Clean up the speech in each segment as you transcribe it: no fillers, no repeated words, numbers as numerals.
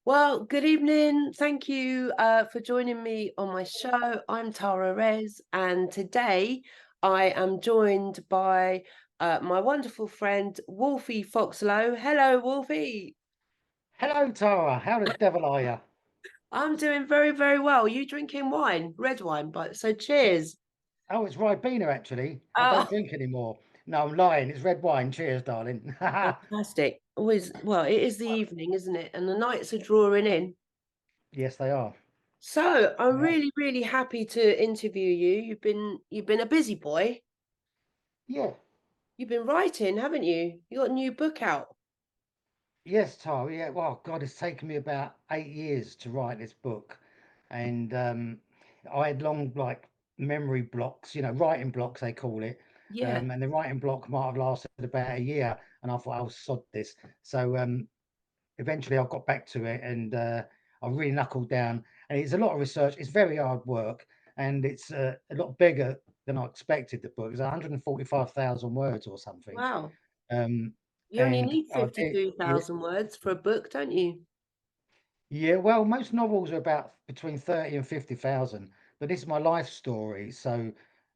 Well, good evening. Thank you for joining me on my show. I'm Tara Rez, and today I am joined by my wonderful friend Wolfy Foxlow. Hello, Wolfy. Hello, Tara. How the devil are you? I'm doing very, very well. You drinking wine, red wine, but so cheers. Oh, it's Ribena, actually. I don't Oh, drink anymore. No, I'm lying. It's red wine. Cheers, darling. fantastic. Always, well, it is the evening, isn't it? And the nights are drawing in. Yes, they are. So I'm They are. really, really happy to interview you. You've been a busy boy. Yeah. You've been writing, haven't you? You got a new book out. Yes, Tara. Yeah. Well, God, it's taken me about 8 years to write this book. And I had long, like, memory blocks, writing blocks, they call it. Yeah. And the writing block might have lasted about a year. And I thought, I'll sod this. So eventually I got back to it and I really knuckled down. And it's a lot of research. It's very hard work, and it's a lot bigger than I expected. The book is 145,000 words or something. Wow. Um, You only and need I did, yeah, 52,000 words for a book, don't you? yeah. Well, most novels are about between 30 and 50,000, but this is my life story. So,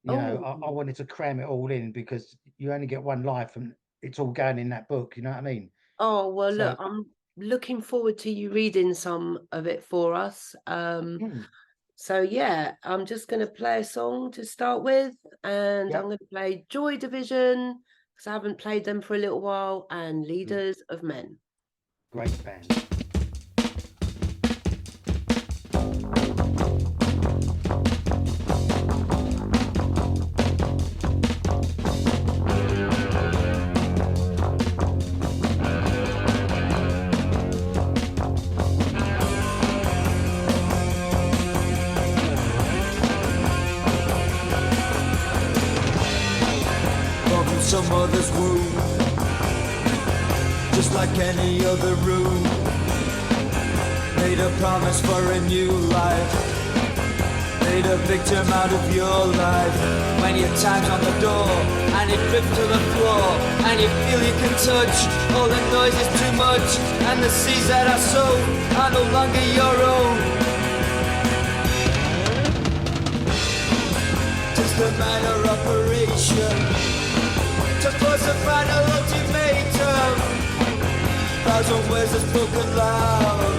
Oh, I wanted to cram it all in because you only get one life, and it's all going in that book. You know what I mean? oh, well, So, look, I'm looking forward to you reading some of it for us. mm, So yeah, I'm just going to play a song to start with, and I'm yep, going to play Joy Division because I haven't played them for a little while, and mm, Leaders of Men. great band. From some other's womb, just like any other room. Made a promise for a new life, made a victim out of your life. When your time's on the door and it drips to the floor and you feel you can touch, all the noise is too much and the seas that are sown are no longer your own. Just a minor operation to force a final ultimatum. Thousand words are spoken loud,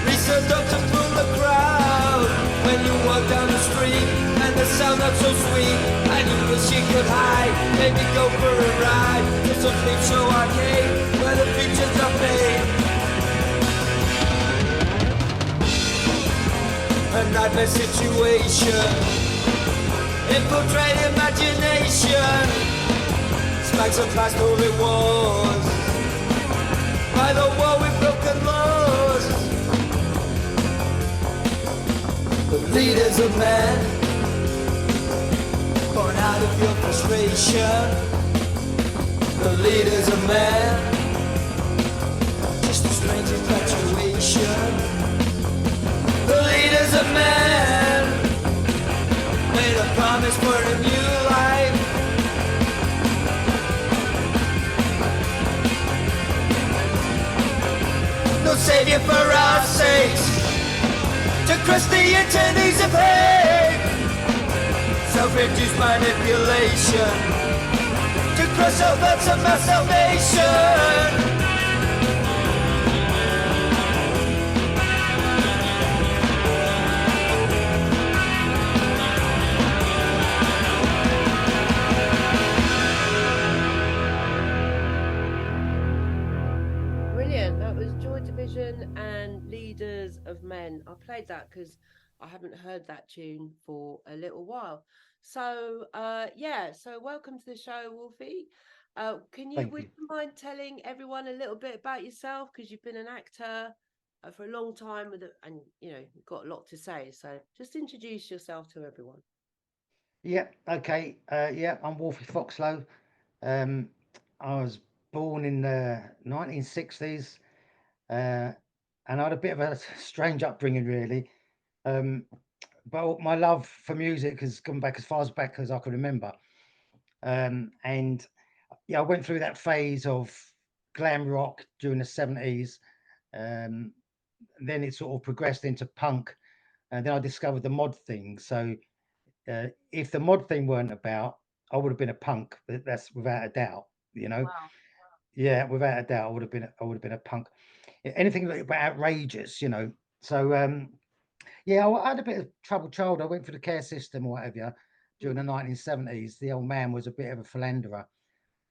reasoned up to fool the crowd. When you walk down the street and the sound not so sweet, and you wish you could hide, maybe go for a ride to some peep show arcade where the features are paid. A nightmare situation, infiltrate imagination. Smacks of past holy wars, by the war with broken laws. The leaders of men, born out of your frustration. The leaders of men, just a strange infatuation. The leaders of men made a promise for a new life. No savior for our sakes, to cross the eternities of hate. Self-induced manipulation, to cross over to my salvation. Brilliant. That was Joy Division and Leaders of Men. I played that because I haven't heard that tune for a little while. So, yeah, so welcome to the show, Wolfie. Thank Would you. you mind telling everyone a little bit about yourself? Because you've been an actor for a long time and, you've got a lot to say. So just introduce yourself to everyone. Yeah, okay. Yeah, I'm Wolfy Foxlow. Um, I was born in the 1960s, uh, and I had a bit of a strange upbringing, really. Um, but my love for music has gone back as far back as I can remember. And yeah, I went through that phase of glam rock during the 70s, Um, then it sort of progressed into punk, and then I discovered the mod thing. So if the mod thing weren't about, I would have been a punk. That's without a doubt. You know, Wow. yeah, without a doubt, I would have been a punk. Anything like outrageous, you know. So yeah, I had a bit of troubled child. I went through the care system or whatever during the Mm. 1970s. The old man was a bit of a philanderer.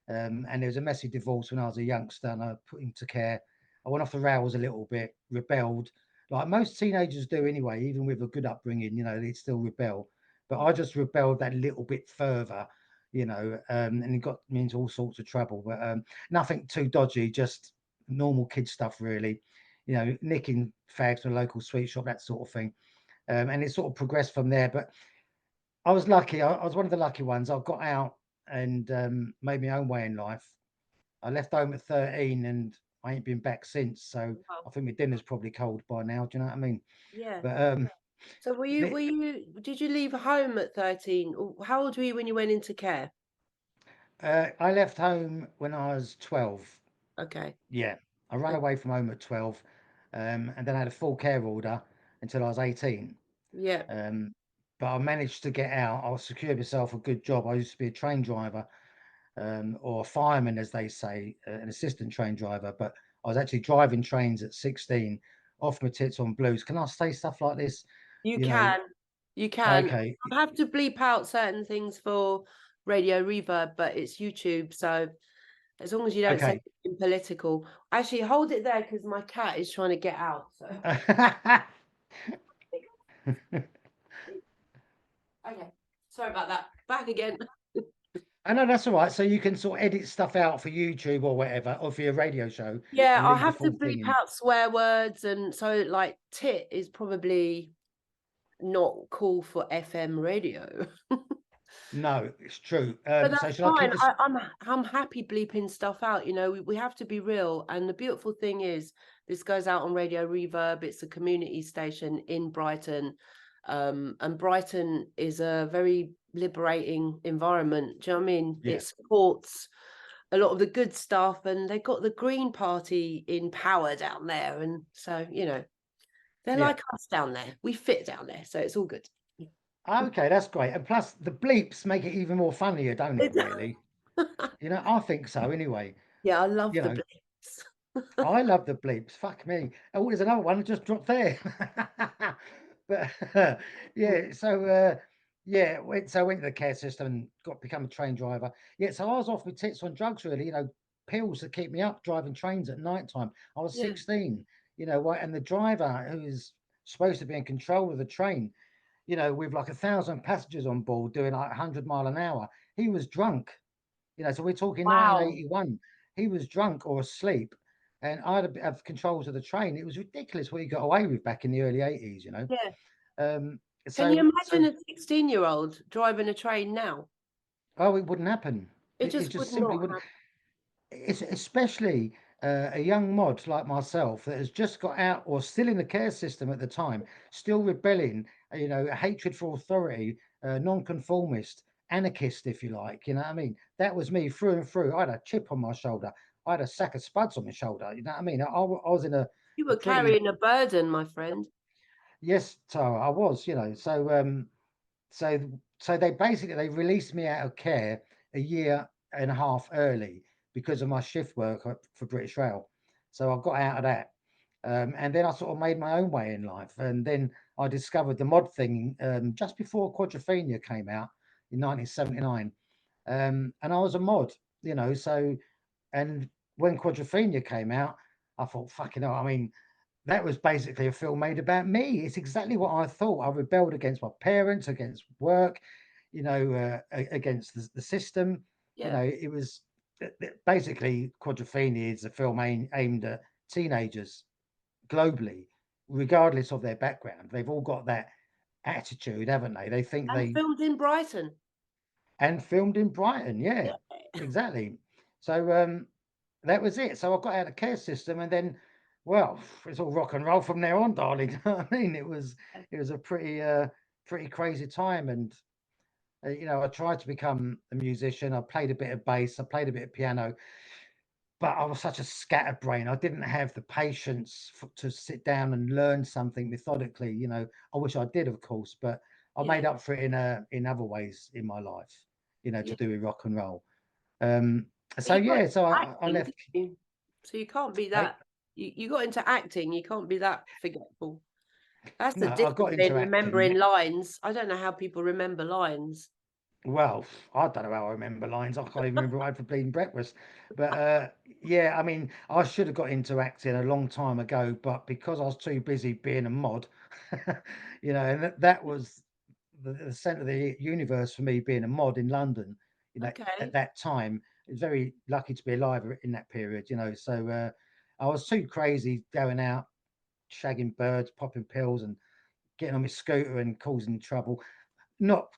And there was a messy divorce when I was a youngster, and I put him to care. I went off the rails a little bit, rebelled, like most teenagers do anyway. Even with a good upbringing, you know, they still rebel. But I Yeah. just rebelled that little bit further, you know, and it got me into all sorts of trouble. But nothing too dodgy, just normal kid stuff, really. You know, nicking fags from a local sweet shop, that sort of thing. And it sort of progressed from there. But I was lucky. I was one of the lucky ones. I got out and made my own way in life. I left home at 13 and I ain't been back since. So Wow. I think my dinner's probably cold by now. Do you know what I mean? Yeah. But So the, did you leave home at 13? Or how old were you when you went into care? I left home when I was 12. Okay. Yeah. I ran Uh, away from home at 12, and then I had a full care order until I was 18. Yeah. Um, but I managed to get out. I secured myself a good job. I used to be a train driver, or a fireman, as they say, an assistant train driver. But I was actually driving trains at 16, off my tits on blues. Can I say stuff like this? You You know, can. You can. okay, I have to bleep out certain things for radio reverb, but it's YouTube, so as long as you don't say okay. anything political. Actually, hold it there because my cat is trying to get out. So okay. Sorry about that. Back again. I know that's all right. So you can sort of edit stuff out for YouTube or whatever, or for your radio show, Yeah, and I leave the have to full thing bleep in. out swear words, and so like tit is probably not cool for FM radio. No, it's true. But So that's should I keep fine. this? I'm happy bleeping stuff out. You know, we have to be real. And the beautiful thing is, this goes out on Radio Reverb. It's a community station in Brighton, and Brighton is a very liberating environment. Do you know what I mean? Yeah, It supports a lot of the good stuff, and they've got the Green Party in power down there, and so you know they're yeah. like us down there. We fit down there, so it's all good. Okay, that's great. And plus, the bleeps make it even more funnier, don't it? It's- Really, you know, I think so. Anyway, yeah, I love you the know, blips. I love the bleeps. Fuck me. Oh, there's another one that just dropped there. But yeah, so yeah, so I went to the care system and got become a train driver. Yeah, so I was off with tits on drugs, really. You know, pills to keep me up driving trains at night time. I was Yeah, 16. You know, and the driver who is supposed to be in control of the train, you know, with like 1,000 passengers on board doing like 100 mile an hour, he was drunk. You know, so we're talking wow. 1981. He was drunk or asleep, and I had a bit of controls of the train. It was ridiculous what he got away with back in the early 80s. You know, Yeah. um, Can you so imagine a 16-year-old driving a train now? oh, it wouldn't happen. It It just just would simply not wouldn't. happen. It's especially a young mod like myself that has just got out or still in the care system at the time, still rebelling, you know, hatred for authority, non-conformist, anarchist, if you like. You know what I mean? That was me through and through. I had a chip on my shoulder. I had a sack of spuds on my shoulder. You know what I mean? I was in You a were pretty, carrying a burden, my friend. yes, Tara, I was, you know. So they basically they released me out of care a year and a half early because of my shift work for British Rail. So I got out of that, and then I sort of made my own way in life. And then I discovered the mod thing just before Quadrophenia came out in 1979, and I was a mod, you know. So and when Quadrophenia came out, I thought, fucking hell. I mean, that was basically a film made about me. It's exactly what I thought. I rebelled against my parents, against work, you know, against the system. You Yeah. know, it was basically Quadrophenia is a film aimed at teenagers globally, regardless of their background. They've all got that attitude, haven't they? They think And they filmed in Brighton. and filmed in Brighton. Yeah, Yeah. exactly. So that was it. So I got out of care system, and then, well, it's all rock and roll from there on, darling. You know what I mean, it was a pretty crazy time, and you know, I tried to become a musician. I played a bit of bass, I played a bit of piano, but I was such a scatterbrain. I didn't have the patience to sit down and learn something methodically. I wish I did, of course, but I Yeah, made up for it in other ways in my life. To yeah. do with rock and roll. Um, But so you got yeah, so into I acting, left. didn't you? So you can't be I, that. You got into acting. You can't be that forgetful. That's the no, I got difference into in acting. remembering lines. I don't know how people remember lines. Well, I don't know how I remember lines. I can't even remember what I had for bleeding breakfast. But yeah, I mean, I should have got into acting a long time ago, but because I was too busy being a mod, and that was the centre of the universe for me, being a mod in London. At Okay. that time, I was very lucky to be alive in that period. So I was too crazy going out, shagging birds, popping pills, and getting on my scooter and causing trouble. Not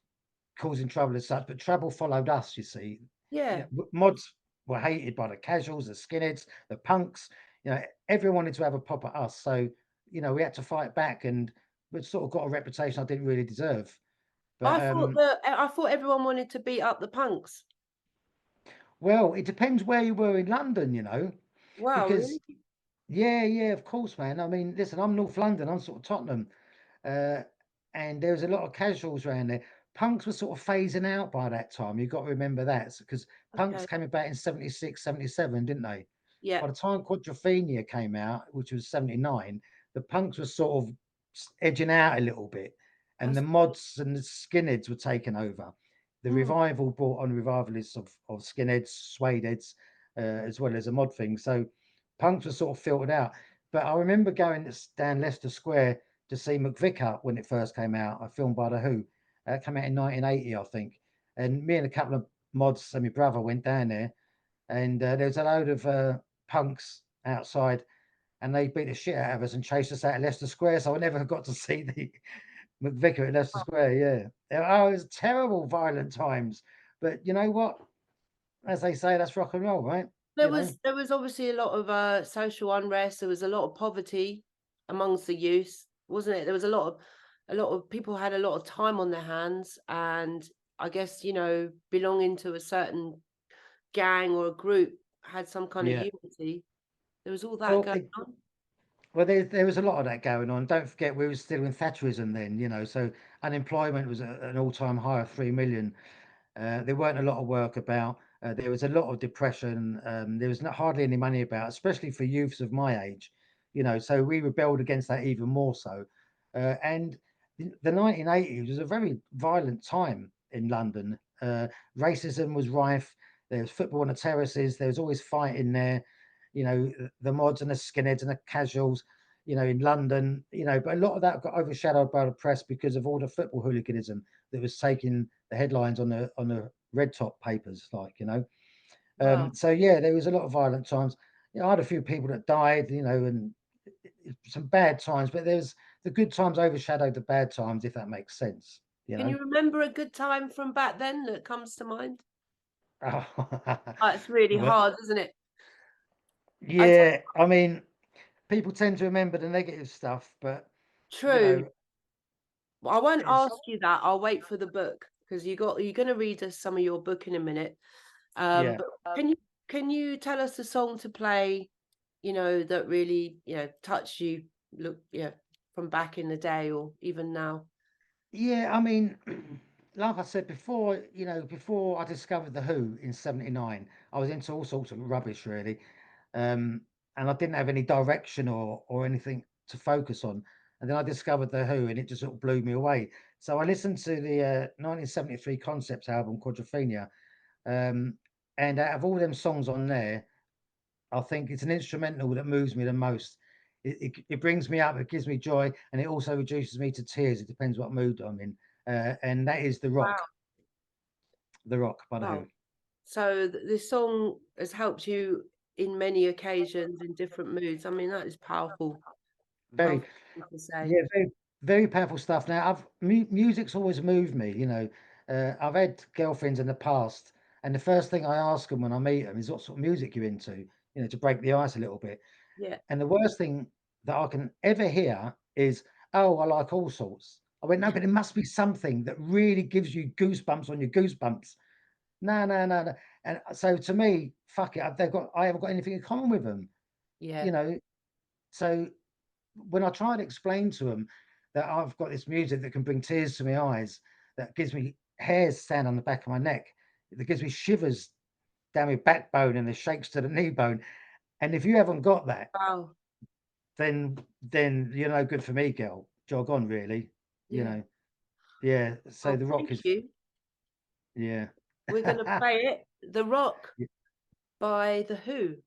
causing trouble as such, but trouble followed us, you see. Yeah. Mods were hated by the casuals, the skinheads, the punks. Everyone wanted to have a pop at us. So, we had to fight back, and we sort of got a reputation I didn't really deserve. But I thought everyone wanted to beat up the punks. well, it depends where you were in London, Wow, because really? yeah, yeah, of course, man. I mean, listen, I'm North London, I'm sort of Tottenham. Uh, and there was a lot of casuals around there. Punks were sort of phasing out by that time. You've got to remember that because punks Okay. came about in 76, 77, didn't they? Yeah. By the time Quadrophenia came out, which was 79, the punks were sort of edging out a little bit, and the That's mods and the skinheads were taking over. The mm, revival brought on revivalists of skinheads, suede heads, as well as a mod thing. So punks were sort of filtered out. But I remember going down Leicester Square to see McVicar when it first came out, a film by The Who. It came out in 1980, I think. And me and a couple of mods and my brother went down there, and there was a load of punks outside, and they beat the shit out of us and chased us out of Leicester Square. So I never got to see the McVicar at Leicester Square. Yeah. Oh, it was terrible, violent times. But you know what? As they say, that's rock and roll, right? there You know. was obviously a lot of social unrest. There was a lot of poverty amongst the youth, wasn't it? There was a lot of people had a lot of time on their hands, and I guess, belonging to a certain gang or a group had some kind of Yeah. unity. There was all that Well, going on. Well, there was a lot of that going on. Don't forget, we were still in Thatcherism then, so unemployment was at an all-time high of 3 million. There weren't a lot of work about. There was a lot of depression. There was not hardly any money about, especially for youths of my age. So we rebelled against that even more so. And the 1980s was a very violent time in London. Racism was rife. There was football on the terraces. There was always fighting there. The mods and the skinheads and the casuals. In London. But a lot of that got overshadowed by the press because of all the football hooliganism that was taking the headlines on the red top papers, Wow. So yeah, there was a lot of violent times. I had a few people that died, and some bad times, but there's the good times overshadowed the bad times, if that makes sense. You Can know. you remember a good time from back then that comes to mind? Oh, Oh, it's really well, hard, isn't it? I t- yeah. I mean, people tend to remember the negative stuff, but you True. know, Well, I won't it's ask you that. I'll wait for the book because you're going to read us some of your book in a minute. yeah. But can you tell us a song to play? That really touched you. Look, from back in the day or even now. Yeah, I mean, like I said before, before I discovered The Who in 79, I was into all sorts of rubbish, really. Um, and I didn't have any direction or anything to focus on. And then I discovered The Who and it just sort of blew me away. So I listened to the 1973 concept album, Quadrophenia. Um, and out of all them songs on there, I think it's an instrumental that moves me the most. It brings me up, it gives me joy, and it also reduces me to tears. It depends what mood I'm in. And that is Wow. The Rock by The Who. Wow. So this song has helped you in many occasions in different moods. I mean, that is powerful. Very, Powerful thing to say. yeah, very, very powerful stuff. Now, music's always moved me. I've had girlfriends in the past, and the first thing I ask them when I meet them is what sort of music you're into. To break the ice a little bit. Yeah. And the worst thing that I can ever hear is, "Oh, I like all sorts." I went, "No, but it must be something that really gives you goosebumps on your goosebumps." No, no, no, no. And so to me, fuck it, I haven't got anything in common with them, Yeah. you know. So when I try to explain to them that I've got this music that can bring tears to my eyes, that gives me hairs stand on the back of my neck, that gives me shivers down my backbone and the shakes to the knee bone. And if you haven't got that, Wow. then you're no good for me, girl. Jog on, really. You Yeah. know. Yeah. So Oh, the rock thank is, you. yeah. We're going to play it, The Rock Yeah. by The Who.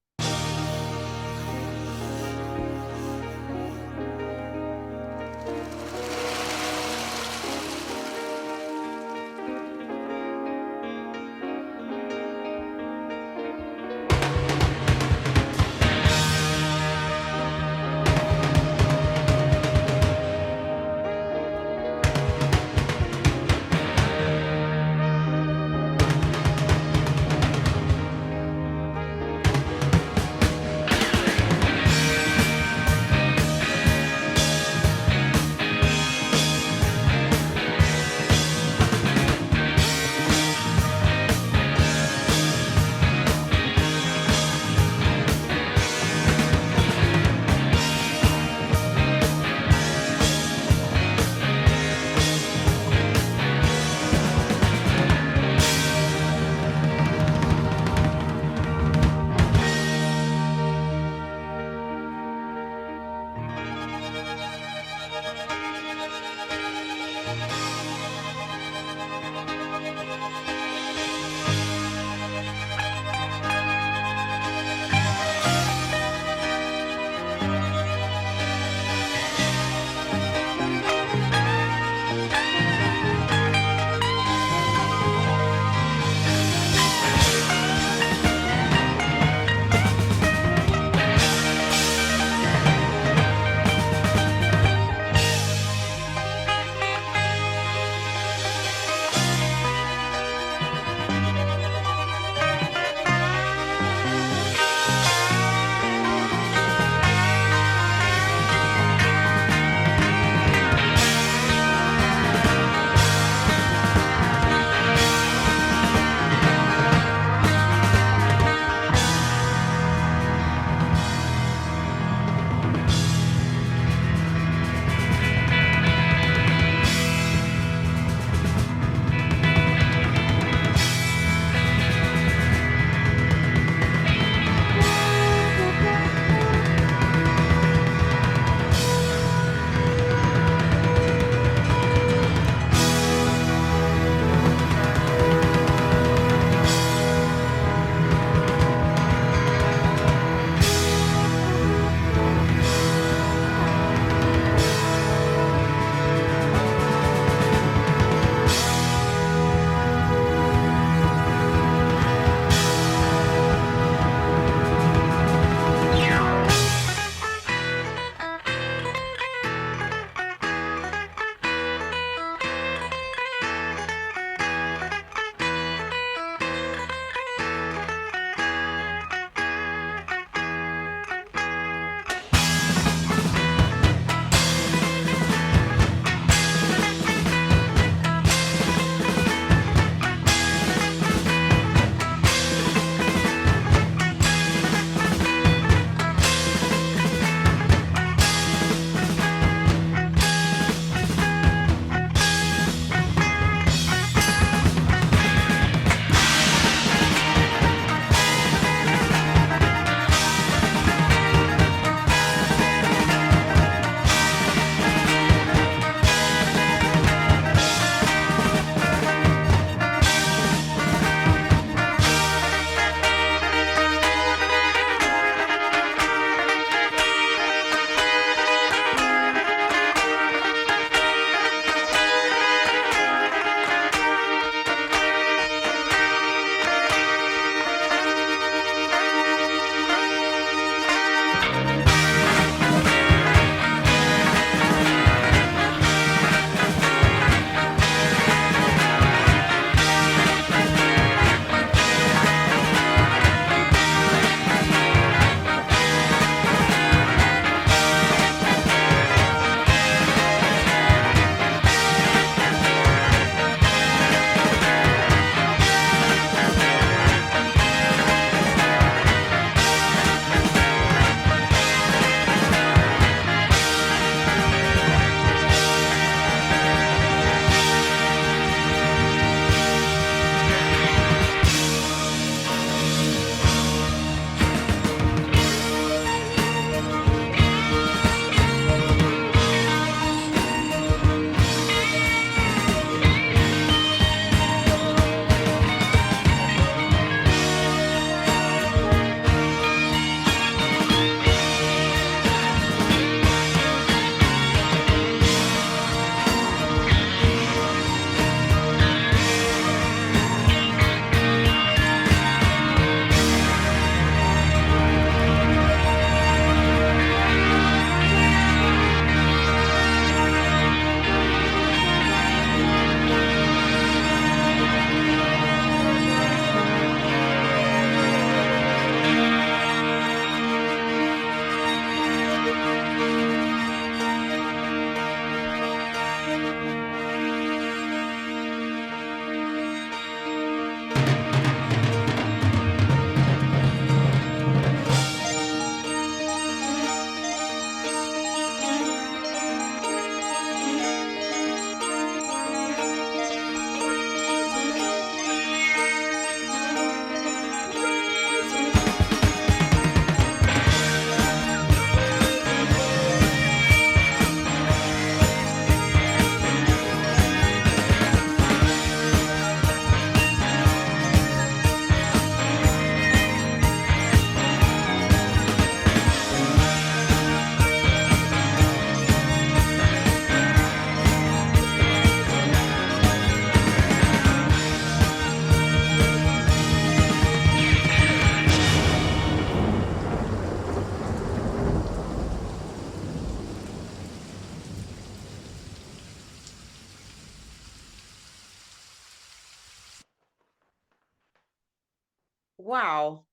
Wow.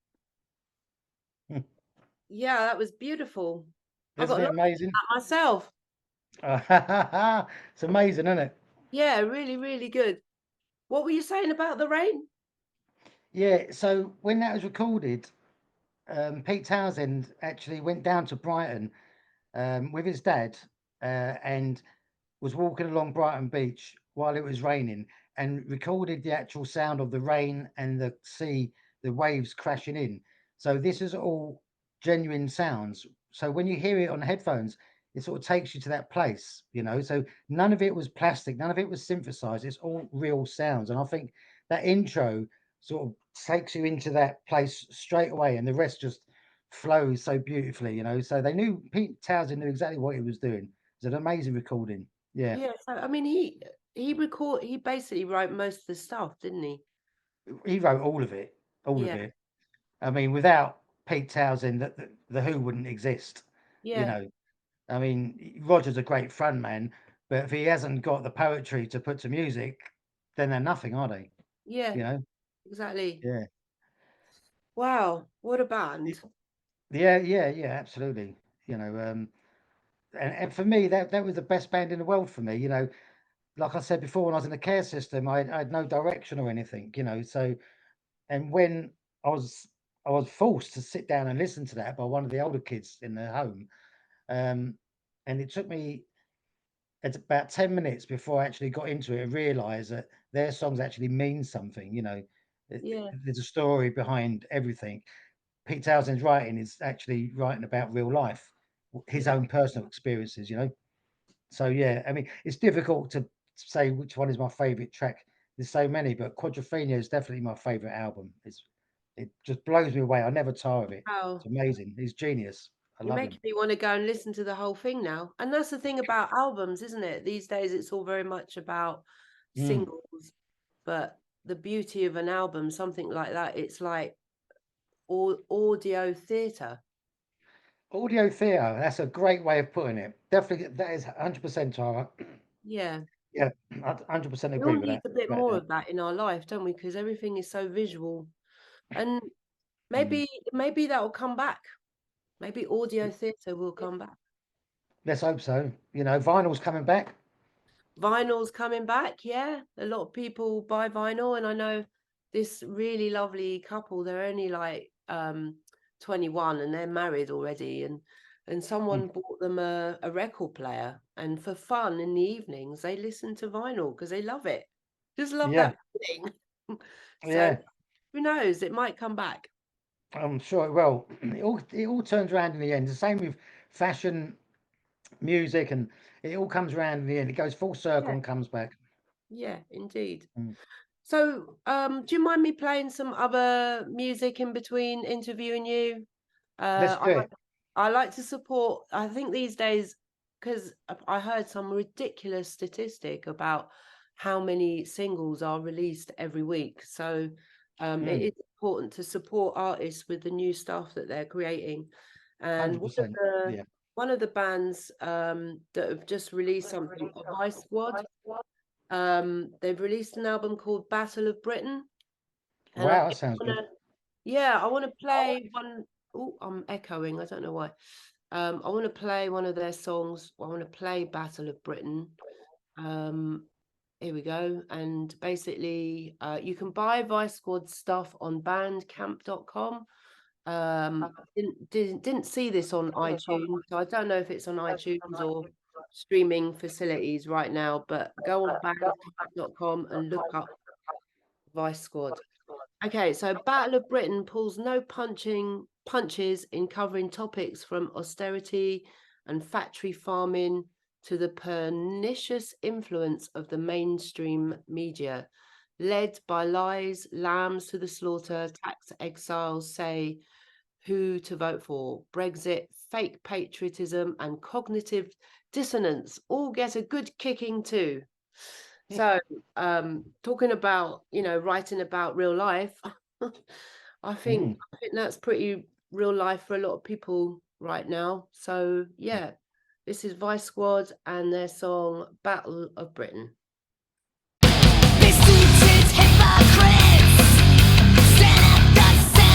Hmm. Yeah, that was beautiful. I got Isn't it lost in amazing? that myself. It's amazing, isn't it? Yeah, really, really good. What were you saying about the rain? Yeah. So when that was recorded, Pete Townsend actually went down to Brighton with his dad and was walking along Brighton Beach while it was raining and recorded the actual sound of the rain and the sea, the waves crashing in. So this is all genuine sounds. So when you hear it on headphones, it sort of takes you to that place, you know. So none of it was plastic, none of it was synthesized. It's all real sounds. And I think that intro sort of takes you into that place straight away, and the rest just flows so beautifully, you know. So they knew Pete Townsend knew exactly what he was doing. It's an amazing recording. Yeah. Yeah, so I mean, he basically wrote most of the stuff, didn't he? He wrote all of it, all of Yeah, it. I mean, without Pete Townsend, the Who wouldn't exist. You yeah, know, I mean, Roger's a great front man, but if he hasn't got the poetry to put to music, then they're nothing, are they? yeah, You know? exactly. Yeah, Wow, what a Y- band. yeah, absolutely. You know, and for me, that was the best band in the world for me. You know, like I said before, when I was in the care system, I had no direction or anything. You know, so and when I was I was forced to sit down and listen to that by one of the older kids in the home. Um, and it took me it's about 10 minutes before I actually got into it and realized that their songs actually mean something. You know, Yeah, there's a story behind everything. Pete Townsend's writing is actually writing about real life, his yeah. own personal experiences, you know. So, yeah, I mean, it's difficult to say which one is my favorite track. There's so many, but Quadrophenia is definitely my favorite album. It just blows me away. I never tire of it. It's Wow. amazing. He's genius. I You're love him. making me want to go and listen to the whole thing now. And that's the thing about albums, isn't it? These days it's all very much about Mm. singles, but the beauty of an album, something like that, it's like audio theatre. Audio theatre, that's a great way of putting it. Definitely, that is 100% Tara. Yeah. Yeah, I 100% We agree all with need that. a bit Without more doubt. of that in our life, don't we? Because everything is so visual. And Mm. maybe that will come back. Maybe audio theatre will come back. Let's hope so. You know, vinyl's coming back. Vinyl's coming back, yeah. A lot of people buy vinyl, and I know this really lovely couple, they're only like 21 and they're married already, and Mm. someone bought them a record player, and for fun in the evenings they listen to vinyl because they love it. Just love Yeah, that feeling. So yeah, who knows, it might come back. I'm sure it will. It all turns around in the end. The same with fashion, music, and it all comes around in the end. It goes full circle Yeah, and comes back. yeah, indeed. Mm. So, do you mind me playing some other music in between interviewing you? Let's I do like it. I like to support. I think these days, because I heard some ridiculous statistic about how many singles are released every week. So, it Mm. is important to support artists with the new stuff that they're creating. And 100%. Yeah. one of the bands that have just released something, Vice Squad. They've released an album called Battle of Britain, and Wow, that sounds good. I want to play one. Oh, I'm echoing. I don't know why. I want to play one of their songs. I want to play Battle of Britain. Um, Here we go. And basically, you can buy Vice Squad stuff on bandcamp.com. Didn't see this on iTunes, so I don't know if it's on iTunes or streaming facilities right now, but go on bandcamp.com and look up Vice Squad. Okay, so Battle of Britain pulls no punches in covering topics from austerity and factory farming to the pernicious influence of the mainstream media. Led by lies, lambs to the slaughter, tax exiles say who to vote for, Brexit, fake patriotism, and cognitive dissonance all get a good kicking too. So, talking about, writing about real life, I think Mm. I think that's pretty real life for a lot of people right now. So, yeah, this is Vice Squad and their song Battle of Britain. Beseated hypocrites, stand at the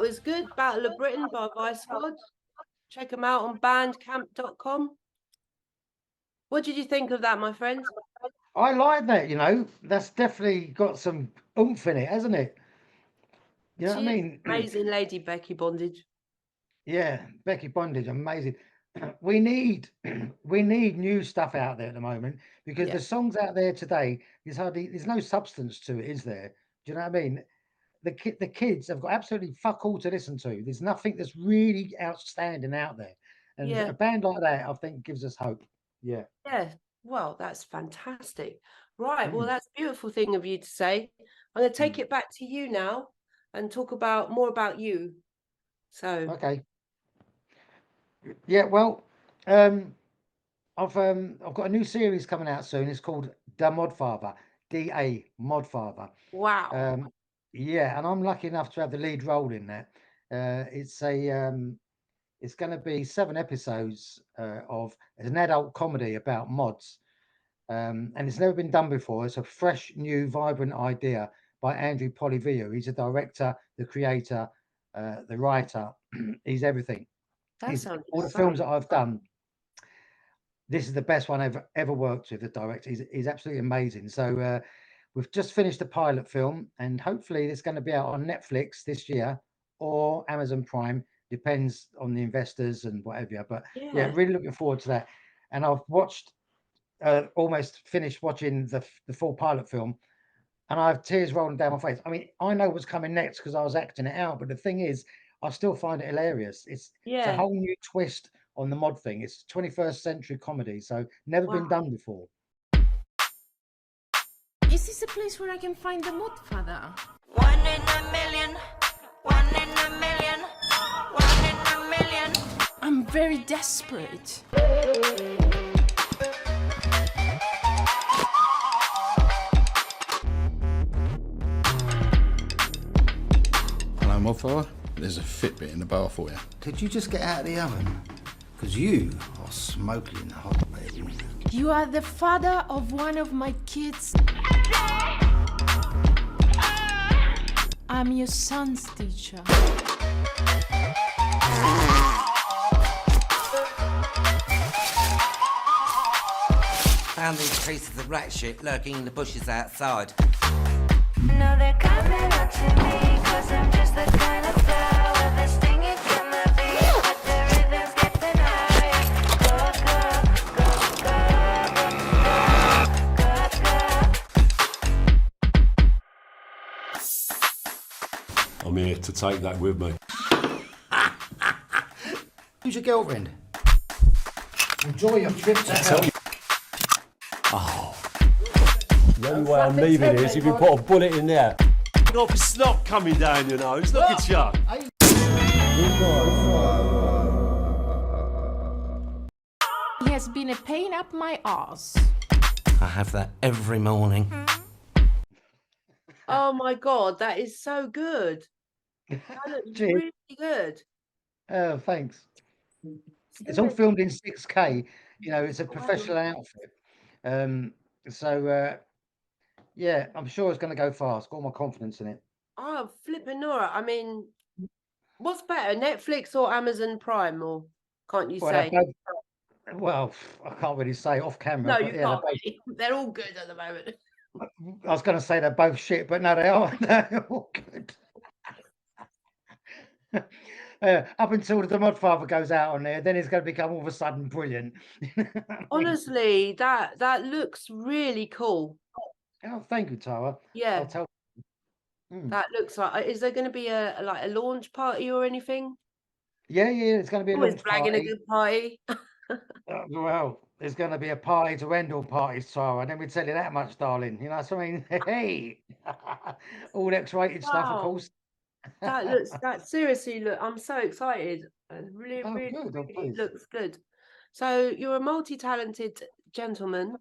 was good. Battle of Britain by Vice Squad. Check them out on bandcamp.com. What did you think of that, my friend? I like that, you know. That's definitely got some oomph in it, hasn't it? You know what I She is mean? amazing lady, Becky Bondage. Yeah, Becky Bondage, amazing. We need new stuff out there at the moment because Yeah. the songs out there today, there's no substance to it, is there? Do you know what I mean? The kids have got absolutely fuck all to listen to. There's nothing that's really outstanding out there. And Yeah. a band like that, I think, gives us hope. Yeah. Yeah. Well, that's fantastic. Right. Well, Mm, that's a beautiful thing of you to say. I'm going to take mm. it back to you now and talk about more about you. So, Okay. Yeah, well, um, I've got a new series coming out soon. It's called Da Modfather, DA Modfather. wow. Yeah, and I'm lucky enough to have the lead role in that. It's going to be 7 episodes of it's an adult comedy about mods, and it's never been done before. It's a fresh, new, vibrant idea by Andrew Polivillo. He's a director, the creator, the writer. He's everything. That He's sounds all the films exciting. that I've done. This is the best one I've ever worked with. The director, he's absolutely amazing. So we've just finished the pilot film, and hopefully it's going to be out on Netflix this year or Amazon Prime, depends on the investors and whatever. But yeah, Yeah. really looking forward to that. And I've watched, almost finished watching the full pilot film, and I have tears rolling down my face. I mean, I know what's coming next because I was acting it out, but the thing is, I still find it hilarious. It's a Yeah. whole new twist on the mod thing. It's 21st century comedy, so never been Wow. done before. Is this a place where I can find the Modfather? 1 in a million, 1 in a million, 1 in a million. I'm very desperate. Hello, Modfather. There's a Fitbit in the bar for you. Could you just get out of the oven? Because you are smoking hot, baby. You are the father of one of my kids. I'm your son's teacher. Found these pieces of rat shit lurking in the bushes outside. No, they're coming up to me, cause I'm just the kind of flower that's stinging from the beat, but the rhythms getting higher. Go, go, go, go, go. I'm here to take that with me. Who's your girlfriend? Enjoy your trip to hell. The only way I'm leaving is if you put a bullet in there. Not snot coming down your nose. Look at you. He has been a pain up my arse. I have that every morning. Oh my God, that is so good. That looks Cheers. really good. Oh, thanks. It's all filmed in 6K. You know, it's a professional outfit. Yeah, I'm sure it's going to go fast. Got all my confidence in it. Oh, flipping Nora. I mean, what's better, Netflix or Amazon Prime, or can't you Well, say? they're both, well, I can't really say off camera. No, but you yeah, can't really. They're all good at the moment. I was going to say they're both shit, but no, they are. They're all good. Up until the Modfather goes out on there, then it's going to become all of a sudden brilliant. Honestly, that looks really cool. Oh, thank you, Tara. Yeah, I'll tell. Mm. that looks like. Is there going to be a like a launch party or anything? Yeah, it's going to be a Always launch flagging a party. good party. Well, there's going to be a party to end all parties, Tara. Let me tell you that much, darling. You know what I mean? Hey, all X-rated stuff, of Wow. course. That seriously look. I'm so excited. It really, Oh, really, good. Oh, really please. looks good. So you're a multi-talented gentleman.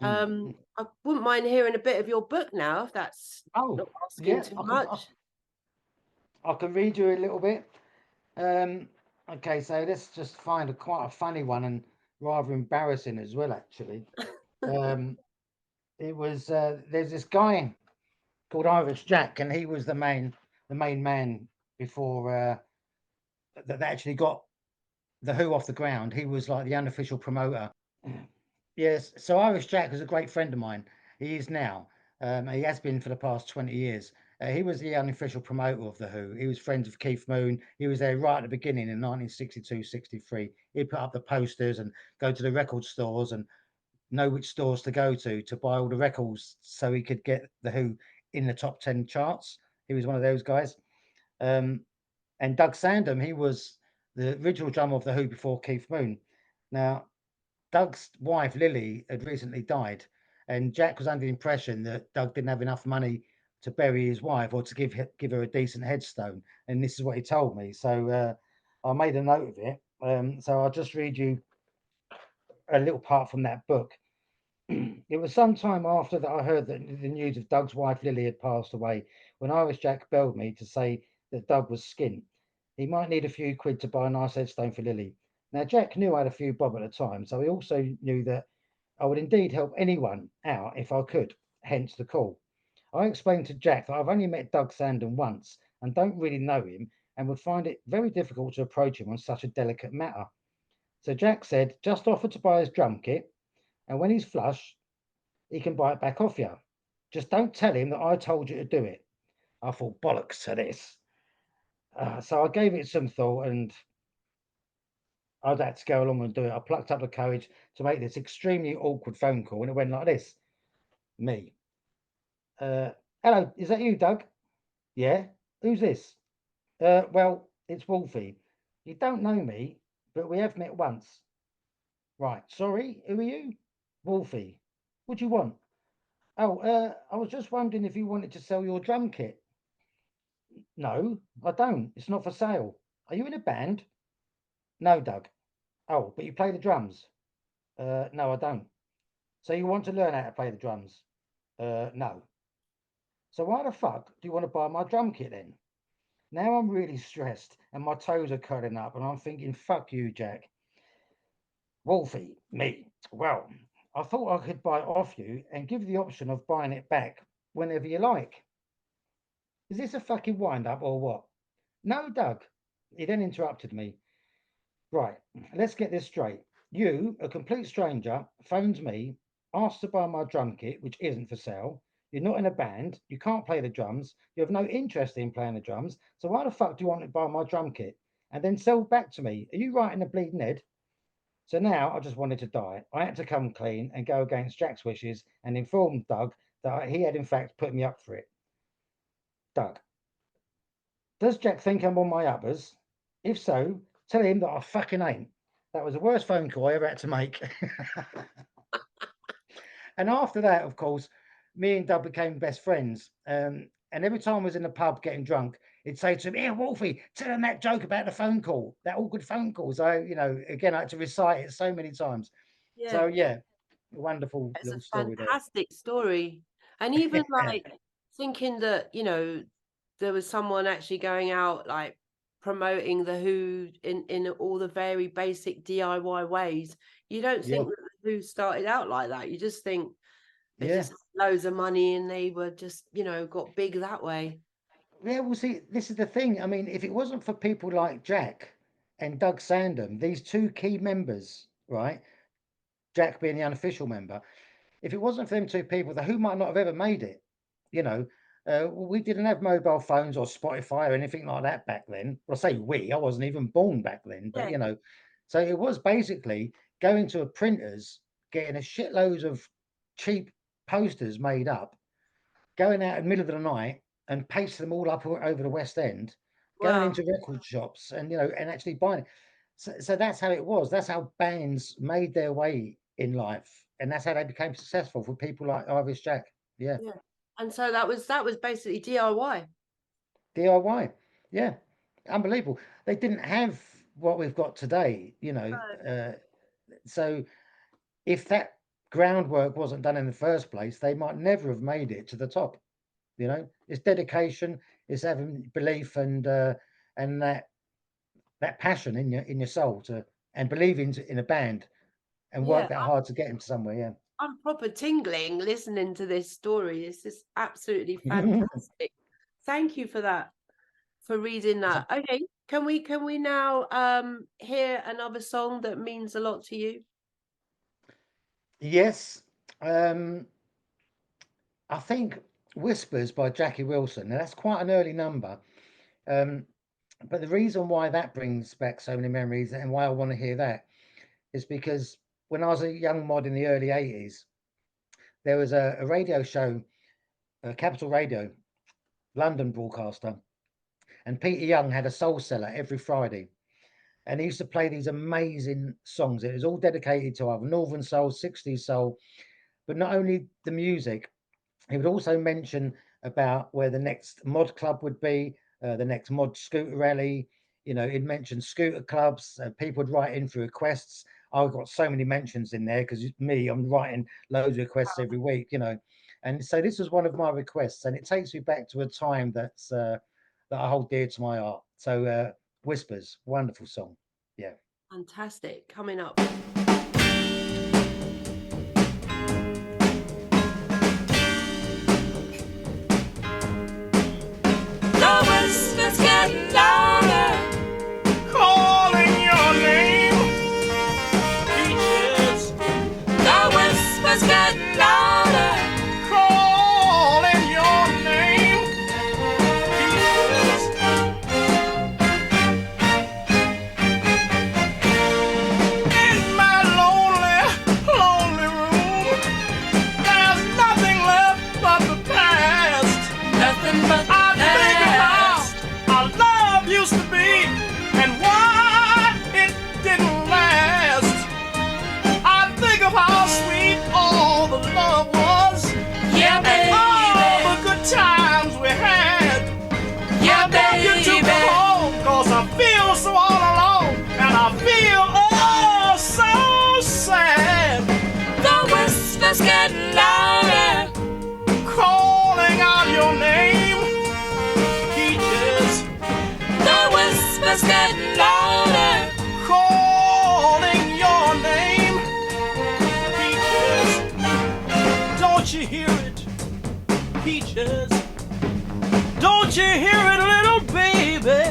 Mm. I wouldn't mind hearing a bit of your book now, if that's Oh, not asking yeah, too much. I can read you a little bit. Okay, so let's just find quite a funny one and rather embarrassing as well, actually. It was there's this guy called Irish Jack, and he was the main man before that they actually got the Who off the ground. He was like the unofficial promoter. Yes, so Irish Jack was a great friend of mine. He is now. He has been for the past 20 years. He was the unofficial promoter of The Who. He was friends with Keith Moon. He was there right at the beginning in 1962, 63. He'd put up the posters and go to the record stores and know which stores to go to buy all the records so he could get The Who in the top 10 charts. He was one of those guys. And Doug Sandham, he was the original drummer of The Who before Keith Moon. Now, Doug's wife, Lily, had recently died, and Jack was under the impression that Doug didn't have enough money to bury his wife or to give her a decent headstone. And this is what he told me. So I made a note of it. So I'll just read you a little part from that book. It was some time after that I heard that the news of Doug's wife Lily had passed away when Irish Jack belled me to say that Doug was skint. He might need a few quid to buy a nice headstone for Lily. Now, Jack knew I had a few bob at the time, so he also knew that I would indeed help anyone out if I could, hence the call. I explained to Jack that I've only met Doug Sandon once and don't really know him and would find it very difficult to approach him on such a delicate matter. So Jack said, just offer to buy his drum kit, and when he's flush, he can buy it back off you. Just don't tell him that I told you to do it. I thought, bollocks to this. So I gave it some thought and I'd had to go along and do it. I plucked up the courage to make this extremely awkward phone call, and it went like this. Me. Hello, is that you, Doug? Yeah? Who's this? Well, it's Wolfy. You don't know me, but we have met once. Right, sorry, who are you? Wolfy. What do you want? Oh, I was just wondering if you wanted to sell your drum kit. No, I don't. It's not for sale. Are you in a band? No, Doug. Oh, but you play the drums? No, I don't. So you want to learn how to play the drums? No. So why the fuck do you want to buy my drum kit then? Now I'm really stressed and my toes are curling up and I'm thinking, fuck you, Jack. Wolfie, me. Well, I thought I could buy it off you and give you the option of buying it back whenever you like. Is this a fucking wind up or what? No, Doug. He then interrupted me. Right, let's get this straight. You, a complete stranger, phones me, asks to buy my drum kit, which isn't for sale. You're not in a band. You can't play the drums. You have no interest in playing the drums. So why the fuck do you want to buy my drum kit and then sell back to me? Are you right in the bleeding head? So now I just wanted to die. I had to come clean and go against Jack's wishes and inform Doug that he had in fact put me up for it. Doug, does Jack think I'm on my uppers? If so, tell him that I fucking ain't. That was the worst phone call I ever had to make. And after that, of course, me and Doug became best friends. And every time I was in the pub getting drunk, he'd say to me, "Here, Wolfie, tell him that joke about the phone call, that awkward phone call." So, again, I had to recite it so many times. Yeah. So, yeah, wonderful It's little a story there. fantastic story. And even like thinking that, there was someone actually going out like promoting the Who in all the very basic DIY ways. You don't think that the Who started out like that. You just think they just had loads of money and they were just, got big that way. Yeah, well, see, this is the thing. I mean, if it wasn't for people like Jack and Doug Sandham, these two key members, right? Jack being the unofficial member, if it wasn't for them two people, the Who might not have ever made it. We didn't have mobile phones or Spotify or anything like that back then. Well, I say we, I wasn't even born back then, but so it was basically going to a printer's, getting a shitload of cheap posters made up, going out in the middle of the night and pasting them all up over the West End, going Wow. into record shops and and actually buying it. So that's how it was. That's how bands made their way in life, and that's how they became successful for people like Irish Jack. Yeah. Yeah. And so that was basically DIY. DIY. Yeah. Unbelievable. They didn't have what we've got today, so if that groundwork wasn't done in the first place, they might never have made it to the top. It's dedication, it's having belief and that passion in your soul and believing in a band and work that hard to get into somewhere. Yeah. I'm proper tingling listening to this story. This is absolutely fantastic. Thank you for that. for reading that. Okay, can we now hear another song that means a lot to you? Yes. I think Whispers by Jackie Wilson. Now, that's quite an early number. But the reason why that brings back so many memories and why I want to hear that is because when I was a young mod in the early 80s, there was a radio show, Capital Radio, London broadcaster, and Peter Young had a soul cellar every Friday. And he used to play these amazing songs. It was all dedicated to either Northern Soul, 60s Soul, but not only the music, he would also mention about where the next mod club would be, the next mod scooter rally. You know, he'd mention scooter clubs. People would write in for requests. I've got so many mentions in there because I'm writing loads of requests every week, you know. And so this was one of my requests, and it takes me back to a time that's that I hold dear to my heart. So Whispers, wonderful song. Yeah. Fantastic. Coming up. The whispers get louder, calling your name. Peaches. The whispers get louder, calling your name. Peaches. In my lonely, lonely room, there's nothing left but the past. Nothing but the our love used to be and why it didn't last. I think of how sweet all the love was. Yeah, baby. All the good times we had. Yeah, baby. You took me home 'cause I feel so all alone and I feel oh so sad. The whispers get louder, calling out your name. Whispers get louder, calling your name. Peaches, don't you hear it? Peaches, don't you hear it, little baby?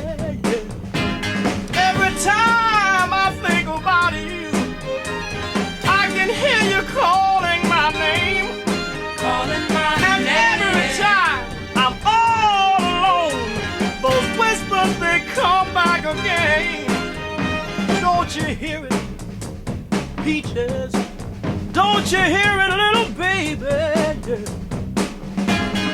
Every time I think about you, I can hear you calling my name. Calling my name. And every time I'm all alone, those whispers, they come back again. Don't you hear it, Peaches? Don't you hear it, little baby?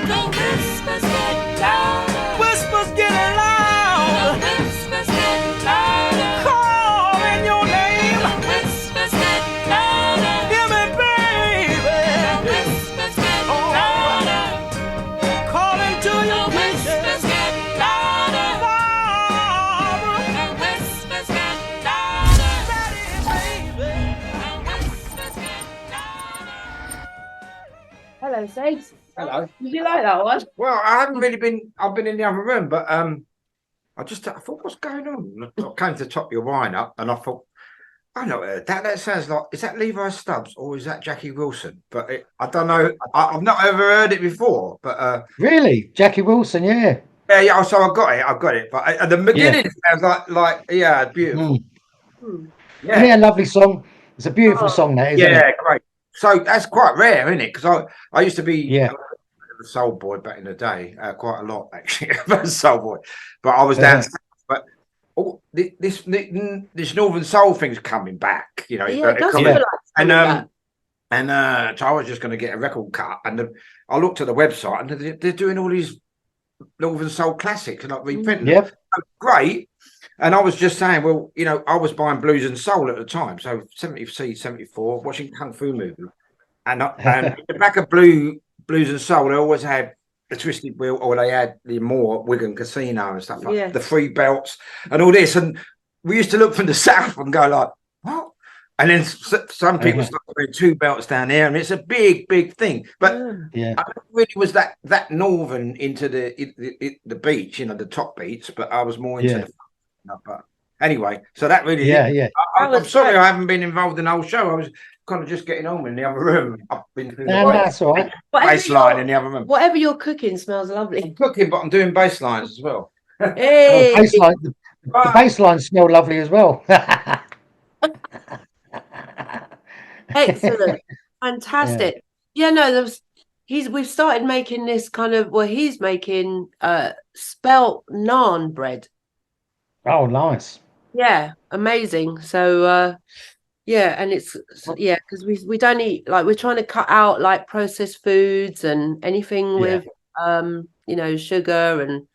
The whispers get louder. Whispers getting loud. The whispers get louder. Calling your name. The whispers get louder. Hear me, baby. The whispers get louder. Calling to you, Peaches. The whispers get louder. The whispers get louder. Baby. The whispers get louder. Hello, Sags. Hello. Did you like that one? Well, I haven't really been. I've been in the other room, but I thought, what's going on? I came to the top of your wine up, and I thought, I know that sounds like, is that Levi Stubbs or is that Jackie Wilson? But I don't know. I've not ever heard it before. But Really, Jackie Wilson, yeah. yeah. So I got it. But at the beginning, it sounds like yeah, beautiful. Yeah, lovely song. It's a beautiful song, that isn't it? Yeah, great. So that's quite rare, isn't it? Because I used to be a soul boy back in the day, quite a lot actually. A soul boy, but I was down. But this Northern Soul thing's coming back, you know. Yeah, it does feel like and so I was just going to get a record cut, and I looked at the website, and they're doing all these Northern Soul classics and like reprinting. Yep. Great. And I was just saying, well, you know, I was buying Blues and Soul at the time, so 74, watching Kung Fu movie, and in the back of Blues and Soul, they always had the Twisted Wheel, or they had the more Wigan Casino and stuff like the Free Belts and all this. And we used to look from the south and go like, what? And then some people start wearing two belts down there, and it's a big, big thing. But I really was that northern into the beach, you know, the top beats. But I was more into the. But anyway, so that really, I'm sorry I haven't been involved in the whole show. I was kind of just getting on in the other room. I've been through that's all right. bass line in the other room. Whatever you're cooking smells lovely. I'm cooking, but I'm doing bass lines as well. Hey, The bass lines smell lovely as well. excellent, fantastic. Yeah, no, we've started making this kind of, well, he's making spelt naan bread. Oh, nice. Yeah, amazing. So yeah, and yeah, because we don't eat, like, we're trying to cut out like processed foods and anything with sugar and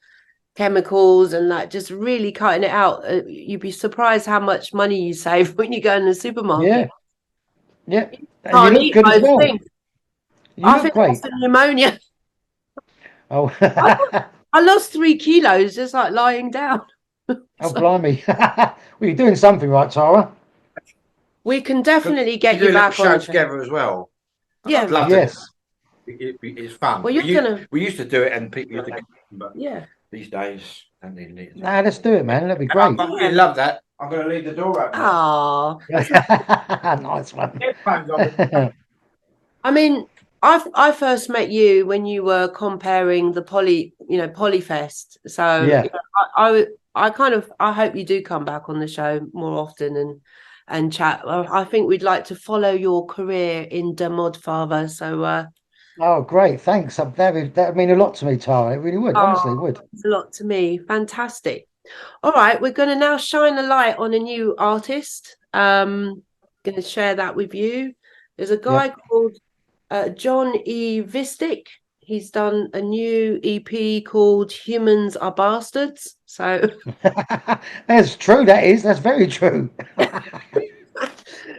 chemicals, and like just really cutting it out. You'd be surprised how much money you save when you go in the supermarket. Yeah. And you Can't look eat good as most well. things. You I look think great. that's pneumonia. Oh, I lost 3 kilos just like lying down. oh, blimey. Well, you're doing something right, Tara. We can definitely get do you a little back show on. together as well. Yeah. I'd love Yes. It's fun. Well, We used to do it, and people used to come, but Yeah. these days, don't need it. Nah, let's do it, man. That'd be I great. really love that. I'm going to leave the door open. Ah. Nice one. Headphones on. I mean, I first met you when you were comparing the Polyfest. So Yeah. I hope you do come back on the show more often and chat. I think we'd like to follow your career in Da Modfather. So Oh, great. Thanks. That would mean a lot to me, Tara. It really would. Honestly, it would. it's a lot to me. Fantastic. All right, we're going to now shine a light on a new artist. Going to share that with you. There's a guy called John E Vistic. He's done a new EP called Humans Are Bastards. So That's true. That's very true.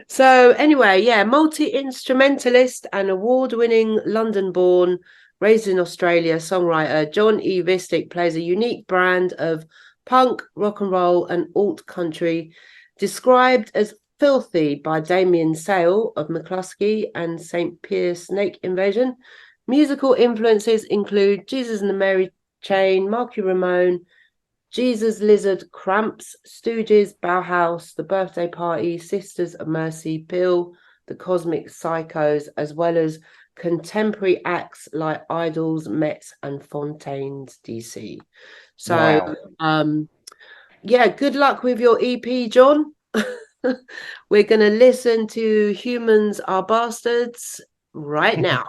so anyway, yeah, multi-instrumentalist and award-winning London-born, raised in Australia songwriter John E Vistic plays a unique brand of punk, rock and roll, and alt country, described as filthy by Damien Sale of McCluskey and St. Pierre Snake Invasion. Musical influences include Jesus and the Mary Chain, Marky Ramone, Jesus Lizard, Cramps, Stooges, Bauhaus, The Birthday Party, Sisters of Mercy, Pill, The Cosmic Psychos, as well as contemporary acts like Idols, Mets, and Fontaines DC. So, yeah, good luck with your EP, John. We're going to listen to Humans Are Bastards right now.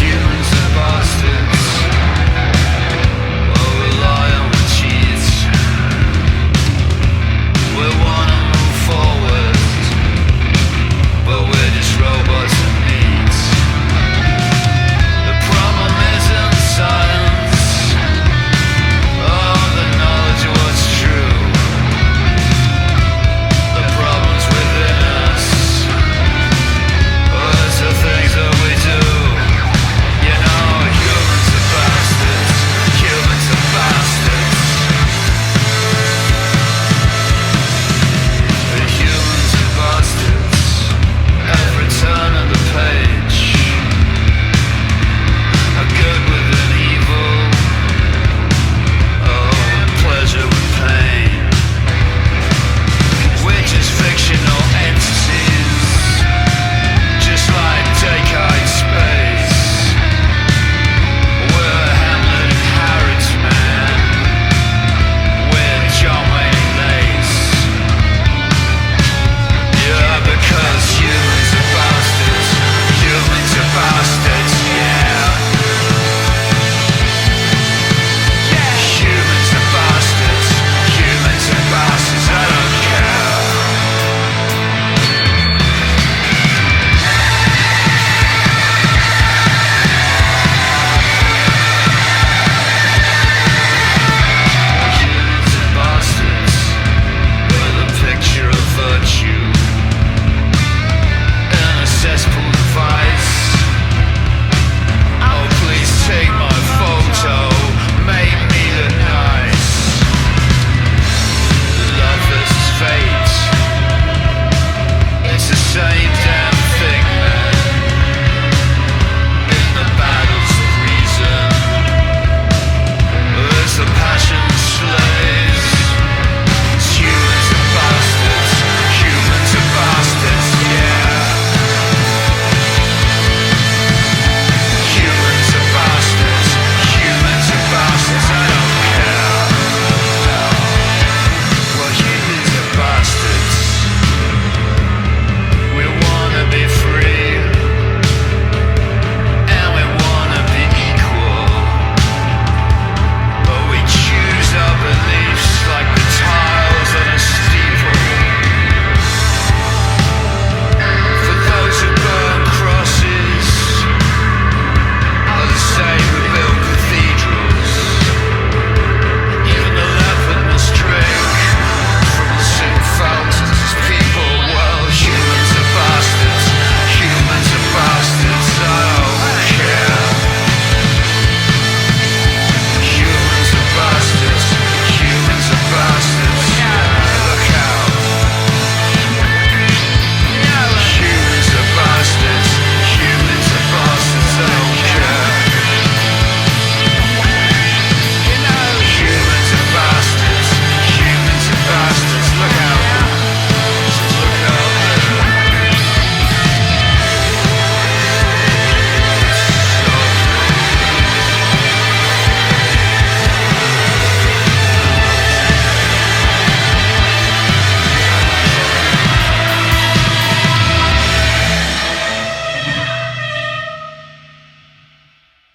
Humans are bastards. We'll rely on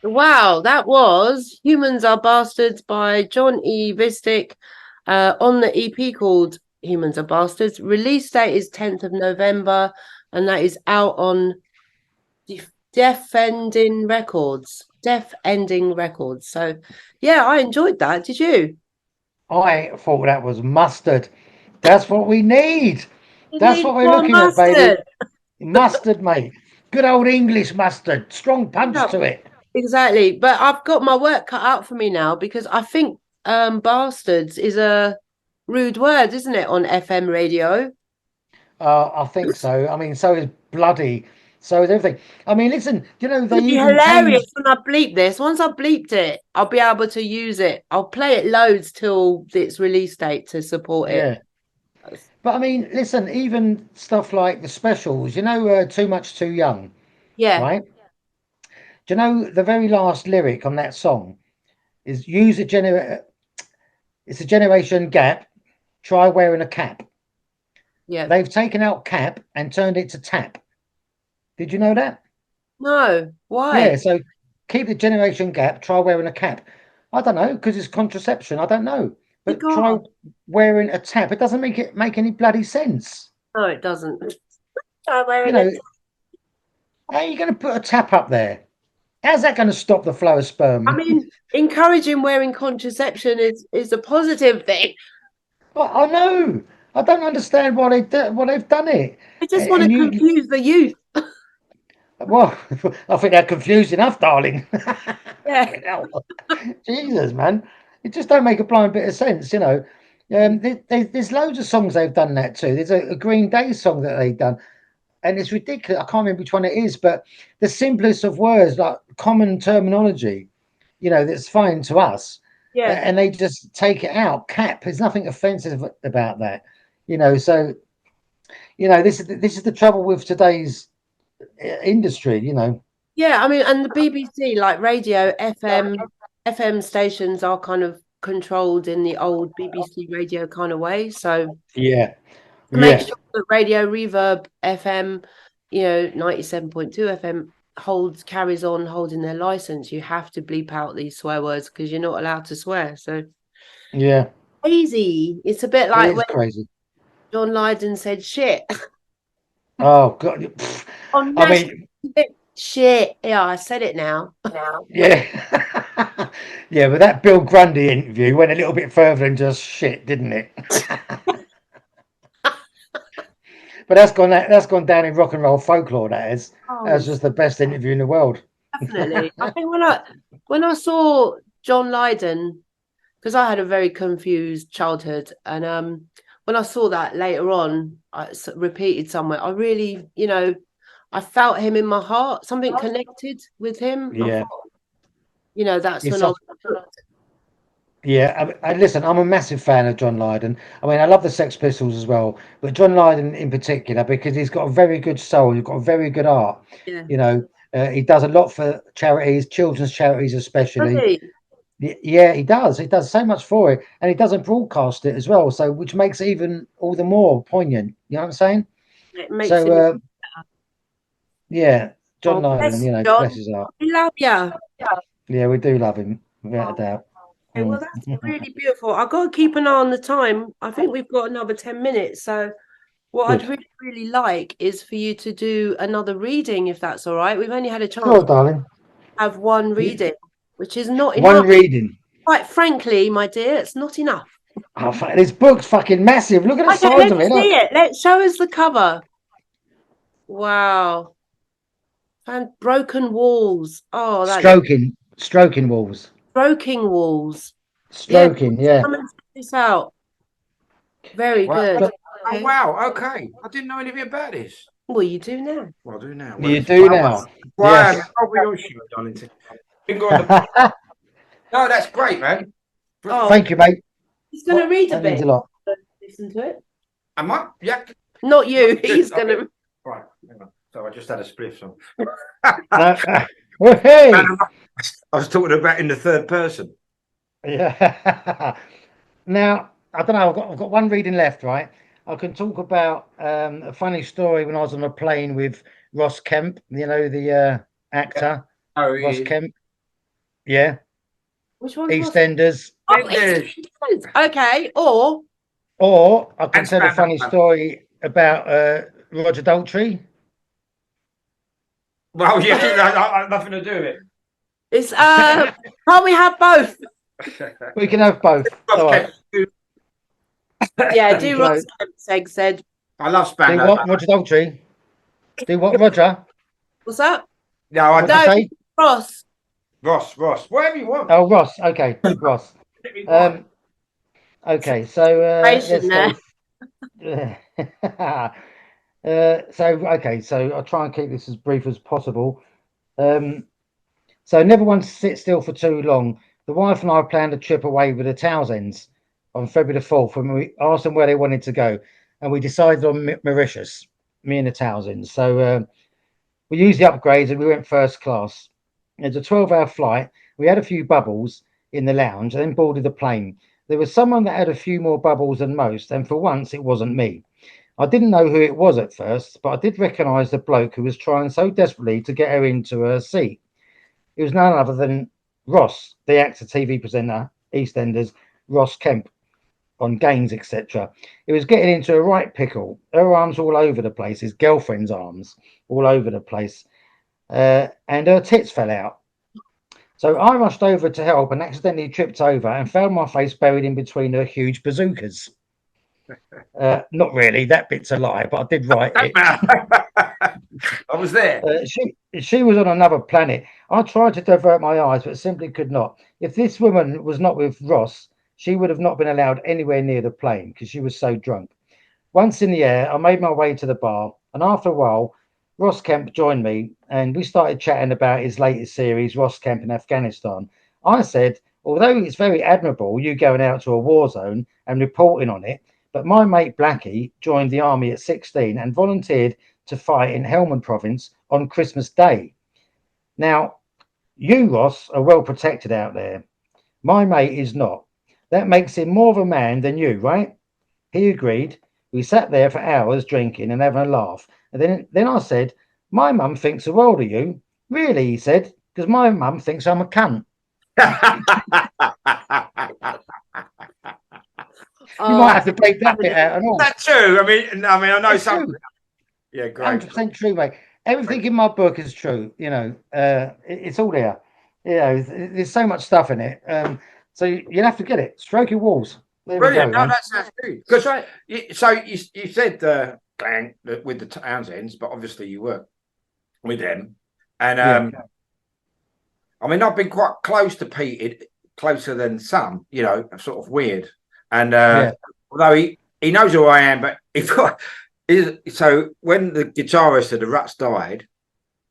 Wow, that was Humans Are Bastards by John E Vistic on the EP called Humans Are Bastards. Release date is 10th of November, and that is out on Deaf Ending Records. Deaf Ending Records. So, yeah, I enjoyed that. Did you? I thought that was mustard. That's what we need. You That's need what we're more looking at, baby. mustard. Mustard, mate. Good old English mustard. Strong punch Yeah. to it. Exactly. But I've got my work cut out for me now because I think bastards is a rude word, isn't it, on FM radio? I think so. I mean, so is bloody. So is everything. I mean, listen, you know, they It'd be even hilarious changed. when I bleep this. Once I bleeped it, I'll be able to use it. I'll play it loads till its release date to support it. Yeah. But I mean, listen, even stuff like the specials, you know, Too Much Too Young, Yeah. right? Do you know the very last lyric on that song is it's a generation gap, try wearing a cap. Yeah. They've taken out cap and turned it to tap. Did you know that? No. Why? Yeah, so keep the generation gap, try wearing a cap. I don't know, because it's contraception. I don't know. But try God. wearing a tap. It doesn't make any bloody sense. No, it doesn't. Try wearing You know, it. how are you going to put a tap up there? How's that going to stop the flow of sperm? I mean, encouraging wearing contraception is a positive thing. Well, I know. I don't understand why they've done it. I just want to confuse the youth. Well, I think they're confused enough, darling. Yeah. Jesus, man, it just don't make a blind bit of sense, you know. There's loads of songs they've done that too. There's a Green Day song that they've done, and it's ridiculous. I can't remember which one it is, but the simplest of words, like common terminology, you know, that's fine to us. Yeah. And they just take it out. Cap, there's nothing offensive about that, you know. So, you know, this is the trouble with today's industry, you know. Yeah, I mean, and the BBC, like radio, FM stations are kind of controlled in the old BBC radio kind of way. So Yeah, to make yeah, sure that Radio Reverb FM, 97.2 FM carries on holding their license, you have to bleep out these swear words because you're not allowed to swear. So yeah. crazy. It's a bit It like is when crazy. John Lydon said shit. Oh God. Pfft. On I mean, shit. Yeah, I said it now. yeah. Yeah, but that Bill Grundy interview went a little bit further than just shit, didn't it? But that's gone down in rock and roll folklore, that is. That's just the best interview in the world. Definitely. I think when I saw John Lydon, because I had a very confused childhood, and when I saw that later on, repeated somewhere, I really, I felt him in my heart, something connected with him. Yeah. That's It's when such- Yeah, listen, I'm a massive fan of John Lydon. I mean, I love the Sex Pistols as well, but John Lydon in particular, because he's got a very good soul, he's got a very good art. Yeah. He does a lot for charities, children's charities especially. Really? Yeah, he does. He does so much for it, and he doesn't broadcast it as well, so which makes it even all the more poignant. You know what I'm saying? It makes So, it yeah, John Oh, Lydon, bless John. bless his heart. We love you. Yeah, we do love him, without a doubt. Okay, well, that's really beautiful. I've got to keep an eye on the time. I think we've got another 10 minutes. So what I'd really, really like is for you to do another reading, if that's all right. We've only had a chance Sure, darling. to have one reading, which is not One enough. reading. Quite frankly, my dear, it's not enough. Oh, this book's fucking massive. Look at the Okay, size of it. let's see Look. it. Let's show us the cover. Wow. And broken walls. Oh, that's Stroking walls. stroking walls. Stroking, yeah. Come and check this out. Very good. Oh, Okay. wow. Okay. I didn't know anything about this. Well, you do now. Well, I do now. You do now. Wow. Yes. I'll be on you, Darlington. No, that's great, man. Oh, Thank you, mate. he's going to read a That means bit. a lot. Listen to it. Am I? Yeah. Not you. Good, He's okay. going to. Right. Hang on. So I just had a spliff. So. Well, hey. I was talking about in the third person. Yeah. Now, I don't know. I've got one reading left, right? I can talk about a funny story when I was on a plane with Ross Kemp. You know, the actor Oh, Ross Kemp. Yeah. Which one's Ross? EastEnders. Oh, EastEnders. Okay, Or I can And tell a stand-up funny man. story about Roger Daltrey. Well, yeah, I had nothing to do with it. it's can't we have both? We can have both. Ross All right. Kemp. Yeah, do So- Ross Kemp's egg said. I love Do Spandau. what, Roger Daltrey? Do what, Roger? What's that? No, What did you No, say? Ross. Ross, whatever you want. Oh, Ross. Okay, Ross. Okay, so let's Asian there. go. So I'll try and keep this as brief as possible. So never want to sit still for too long. The wife and I planned a trip away with the Townsends on February the 4th when we asked them where they wanted to go, and we decided on Mauritius, me and the Townsends. So we used the upgrades and we went first class. It's a 12-hour flight. We had a few bubbles in the lounge and then boarded the plane. There was someone that had a few more bubbles than most, and for once it wasn't me. I didn't know who it was at first, but I did recognise the bloke who was trying so desperately to get her into her seat. It was none other than Ross, the actor, TV presenter, EastEnders, Ross Kemp, on games, etc. It was getting into a right pickle. Her arms all over the place, his girlfriend's arms all over the place, and her tits fell out. So I rushed over to help and accidentally tripped over and found my face buried in between her huge bazookas. Not really, that bit's a lie, but I did write it. I was there. She was on another planet. I tried to divert my eyes, but simply could not. If this woman was not with Ross, she would have not been allowed anywhere near the plane because she was so drunk. Once in the air, I made my way to the bar, and after a while, Ross Kemp joined me, and we started chatting about his latest series, Ross Kemp in Afghanistan. I said, although it's very admirable you going out to a war zone and reporting on it, but my mate Blackie joined the army at 16 and volunteered to fight in Helmand province on Christmas Day. Now, you, Ross, are well protected out there. My mate is not. That makes him more of a man than you, right? He agreed. We sat there for hours drinking and having a laugh. And then I said, my mum thinks the world of you. Really, he said, because my mum thinks I'm a cunt. You might have to take that bit out and all. That's true. I mean, I know It's some. true. Yeah, great. 100% true, mate. Everything in my book is true. You know, it's all there. You know, there's so much stuff in it. So you'll have to get it. Stroke your walls. There Brilliant. we go, No, man. that sounds good. Because so you said Glenn with the Townsends, but obviously you work with them, and I mean I've been quite close to Pete, closer than some. You know, sort of weird. And although he knows who I am, but so when the guitarist of the Ruts died,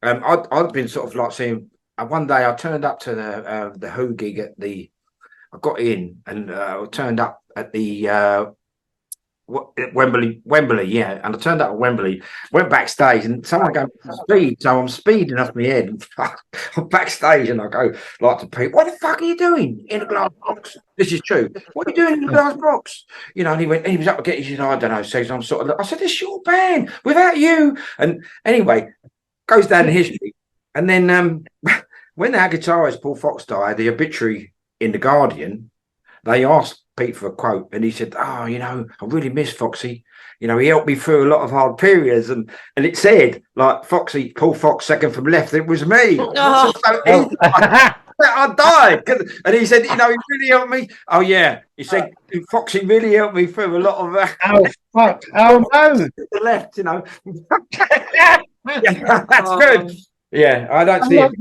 I'd been sort of like seeing. One day I turned up to the Who gig at the. I got in and turned up at the Wembley, yeah. And I turned up at Wembley, went backstage, and someone goes speed, so I'm speeding off my head. And I'm backstage, and I go like to Pete, "What the fuck are you doing in a glass box?" This is true. What are you doing in a glass box? You know, and he was up to get his, I don't know. So I'm sort of, I said, "It's your band without you." And anyway, goes down in history. And then when our guitarist Paul Fox died, the obituary in the Guardian, they asked Pete for a quote, and he said, "Oh, you know, I really miss Foxy. You know, he helped me through a lot of hard periods." And it said, like, Foxy, Paul Fox, second from left. It was me. Oh. I died. And he said, "You know, he really helped me." Oh yeah, he said, "Foxy really helped me through a lot of." Oh fuck! Oh no! The left, you know. Yeah, that's good. Yeah, I don't see it.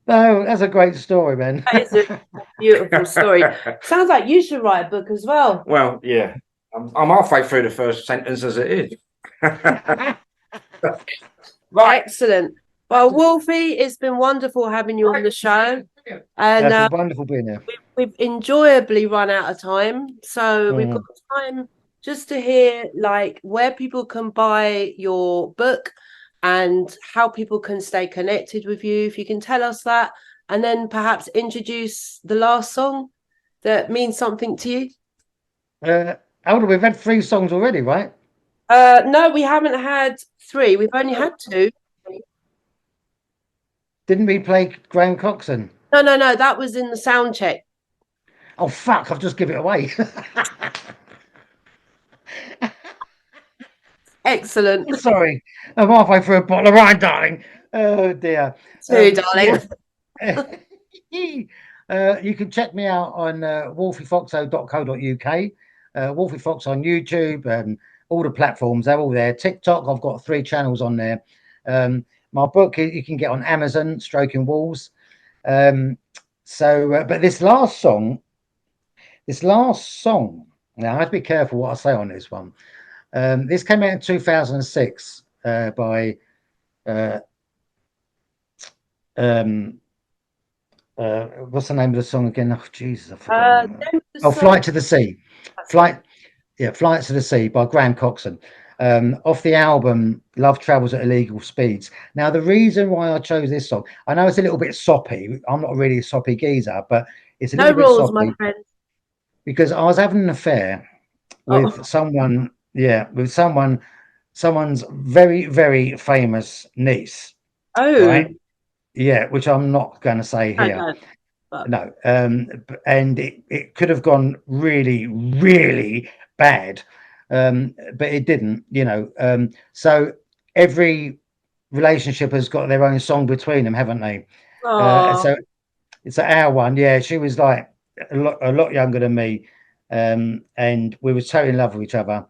No, that's a great story, man. That is a beautiful story. Sounds like you should write a book as well. Well, yeah, I'm halfway through the first sentence as it is. Right. Excellent. Well, Wolfie, it's been wonderful having you on the show. And That's wonderful being here. we've enjoyably run out of time. So we've got time just to hear like where people can buy your book and how people can stay connected with you. If you can tell us that, and then perhaps introduce the last song that means something to you. Alda, we've had 3 songs already, right? No, we haven't had 3. We've only had 2. Didn't we play Graham Coxon? No. That was in the sound check. Oh fuck! I've just given it away. Excellent. Sorry, I'm halfway through a bottle of wine, darling. Oh dear. Darling. You can check me out on wolfyfoxlow.co.uk. Wolfy Fox on YouTube, all the platforms. They're all there. TikTok, I've got 3 channels on there. My book you can get on Amazon, Stroking Walls. But this last song, now I have to be careful what I say on this one. This came out in 2006 by what's the name of the song again? Oh Jesus, I forgot. Flight to the Sea. Flight to the Sea by Graham Coxon. Off the album Love Travels at Illegal Speeds. Now, the reason why I chose this song, I know it's a little bit soppy. I'm not really a soppy geezer, but it's a little bit soppy. My friend. Because I was having an affair with someone, someone's very, very famous niece. Oh. Right? Yeah, which I'm not going to say here. No. And it could have gone really, really bad. But it didn't, so every relationship has got their own song between them, haven't they? So it's our one. Yeah, she was like a lot younger than me, and we were totally in love with each other,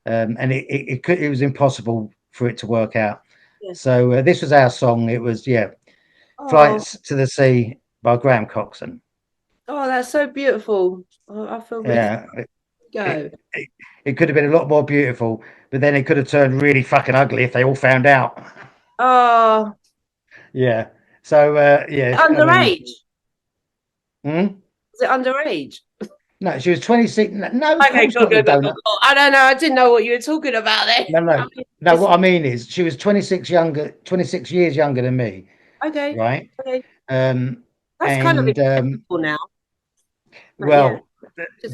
and it was impossible for it to work out. So this was our song. It was Flights to the Sea by Graham Coxon. Oh, that's so beautiful. I feel really It could have been a lot more beautiful, but then it could have turned really fucking ugly if they all found out. Oh. Yeah. So underage. Was it underage? No, she was 26. No, okay, good. I don't know. I didn't know what you were talking about there. No. What I mean is, she was 26 years younger than me. Okay. Right. Okay. That's kind of acceptable now. Well,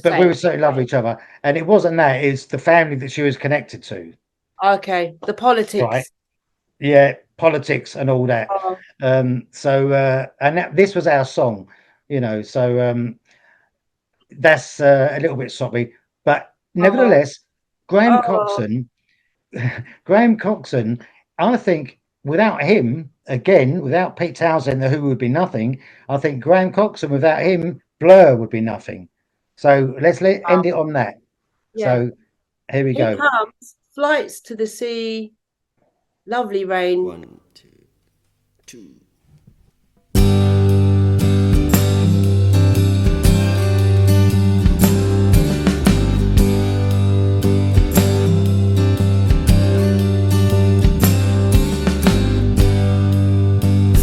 but we were so in love with each other, and it wasn't that. It's the family that she was connected to. Okay, the politics. Right. Yeah, politics and all that. And this was our song, So that's a little bit soppy, but nevertheless, Graham Coxon. I think without him, again, without Pete Townsend, the Who would be nothing. I think Graham Coxon, without him, Blur would be nothing. So let's end it on that. Yeah. So here we go. Comes Flights to the Sea, Lovely Rain. 1, 2, 2.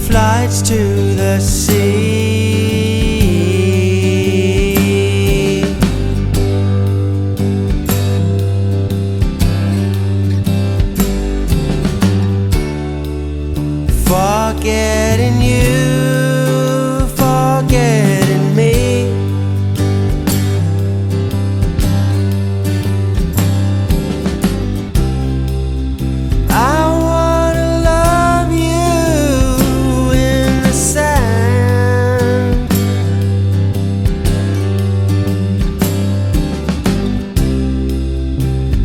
Flights to the sea. Forgetting you, forgetting me. I wanna love you in the sand.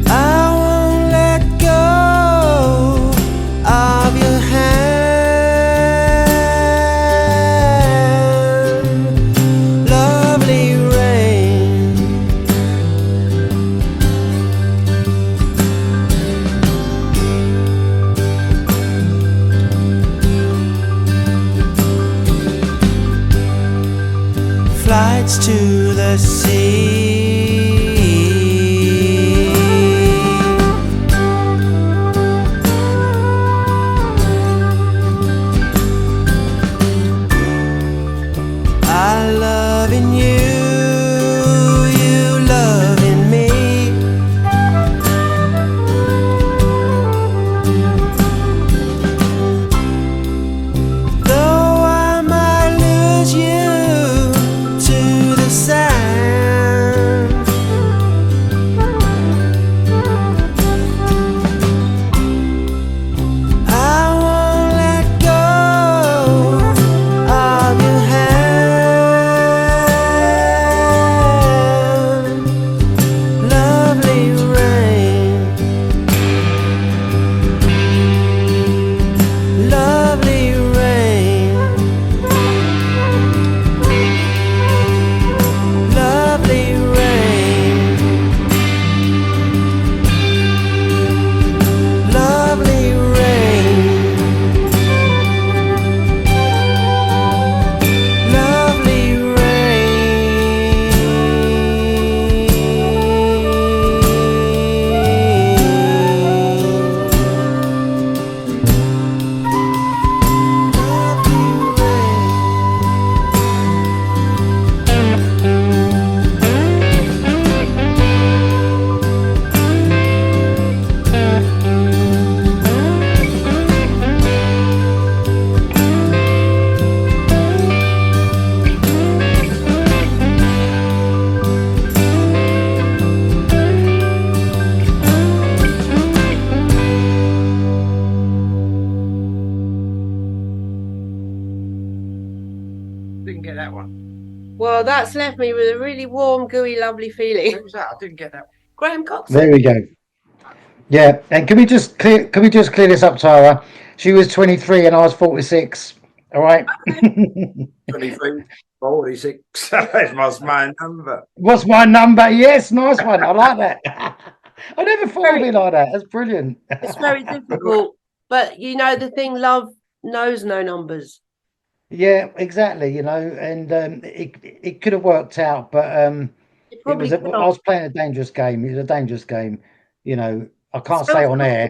I won't let go of your hand. Flights to the sea. I loving you, you loving me. Though I might lose you to the sand, I won't let go of your hand. that one. Well, that's left me with a really warm, gooey, lovely feeling. Who was that? I didn't get that. Graham Cox. There we go. Yeah, and can we just clear this up, Tara? She was 23 and I was 46. All right. 23, 46. That's my number. What's my number? Yes, nice one. I like that. I never thought of it like that. That's brilliant. It's very difficult, but you know the thing, love knows no numbers. Yeah, exactly. You know, and it could have worked out, but It I was playing a dangerous game. It was a dangerous game. You know, I can't say on air.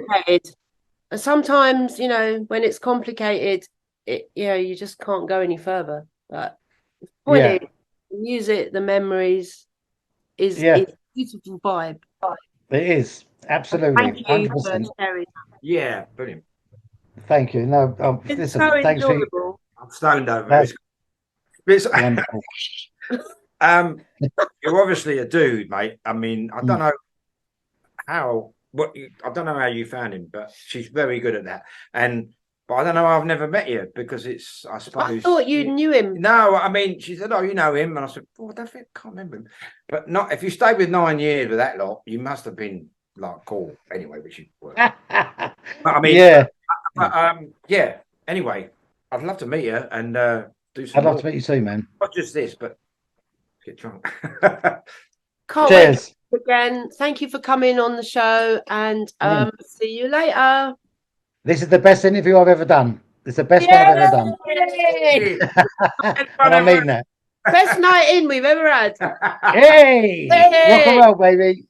And sometimes, you know, when it's complicated, you just can't go any further. But the point is, use it. The memories is a beautiful vibe. It is absolutely. Thank you 100%. for sharing. Yeah, brilliant. Thank you. No, It's listen, so thanks for enjoyable. I'm stoned over That's this. wonderful. You're obviously a dude, mate. I mean, I don't know I don't know how you found him, but she's very good at that. But I don't know. I've never met you because I suppose. I thought you knew him. No, I mean, she said, "Oh, you know him," and I said, "Oh, I can't remember him." But not if you stayed with 9 years with that lot, you must have been like cool anyway, which you were. But I mean, yeah. Anyway, I'd love to meet you and do some. I'd love to meet you too, man. Not just this, but get drunk. Can't Cheers. wait again. Thank you for coming on the show, and see you later. This is the best interview I've ever done. It's the best one I've ever done. And I mean that. Best night in we've ever had. Hey! Rock and roll, baby.